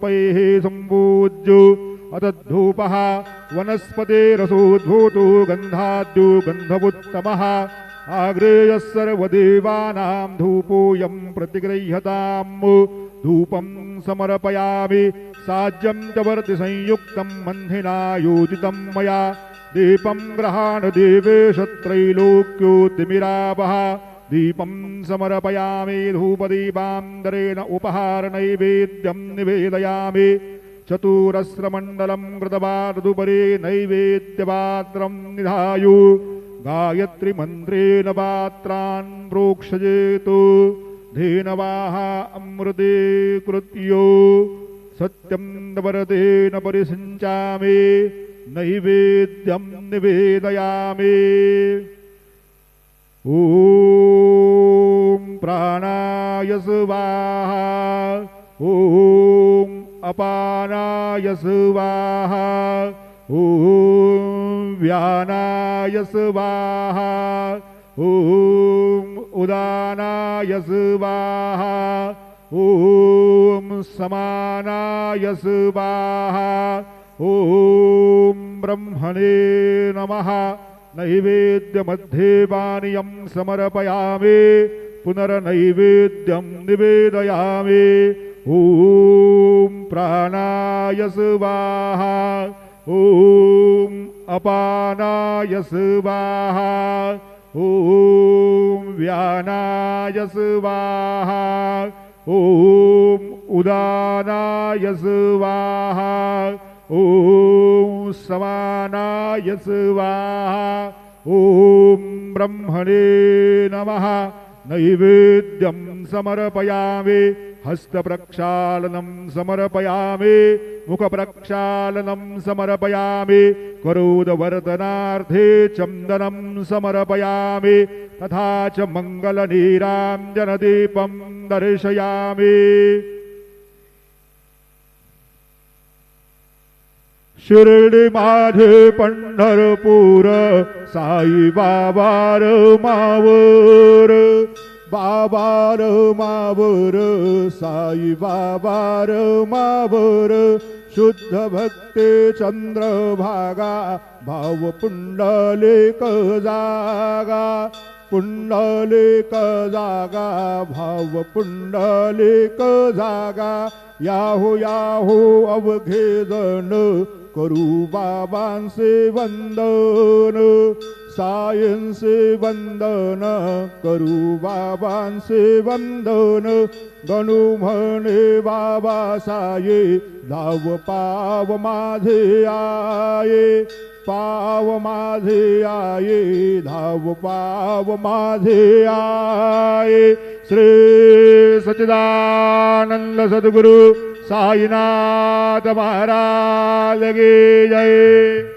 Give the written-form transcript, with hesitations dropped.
पुष्पैः सम्पूज्य अतद्धूपः वनस्पतेरसोद्भूतो गन्धाद्यो गन्धवुत्तमः आग्रेयः सर्वदेवानां धूपोऽयं प्रतिगृह्यताम् धूपं समर्पयामि साज्यं च वर्तिसंयुक्तं मन्थिना योजितं मया दीपं ग्रहाण देवेश त्रैलोक्योतिमिरावः दीपं समर्पयामि धूपदीपान्तरेण उपहारनैवेद्यं निवेदयामि चतुरस्रमण्डलं कृतवादुपरि नैवेद्यपात्रं निधायु गायत्रीमन्त्रेण पात्रान् प्रोक्षयेतु धेनवाः अमृते कृत्यो सत्यं वरदेन परिसिञ्चामि नैवेद्यं निवेदयामि ॐ प्राणाय स्वाहा ॐ अपानाय स्वाहा ॐ व्यानाय स्वाहा ॐ उदानाय स्वाहा ॐ समानाय स्वाहा ॐ ब्रह्मणे नमः नैवेद्यमध्ये पानीयं समर्पयामि पुनर्नैवेद्यं निवेदयामि ॐ प्राणाय स्वाहा ॐ अपानाय स्वाहा ॐ व्यानाय स्वाहा ॐ उदानाय स्वाहा ॐ समानाय स्वाहा ॐ ब्रह्मणे नमः नैवेद्यं समर्पयामि हस्तप्रक्षालनं समर्पयामि मुखप्रक्षालनं समर्पयामि करोदवर्धनार्थे चन्दनं समर्पयामि तथा च मङ्गलनीराञ्जनदीपं दर्शयामि शिर्डी माझे पंढरपूर साई बाबार मावर बाबार मावर साई बाबार मावर शुद्ध भक्ते चंद्रभागा भाव पुंडलिक जागा पुंडलिक जागा भाव पुंडलिक जागा याहो याहो अवघे जण करू बाबांचे वंदन सायंचे वंदन करू बाबांचे वंदन गणू म्हणे बाबा साये धाव पाव माझे आये पाव माझे आये धाव पाव माझे आये श्री सच्चिदानंद सद्गुरु साईनाथ महाराज की जय।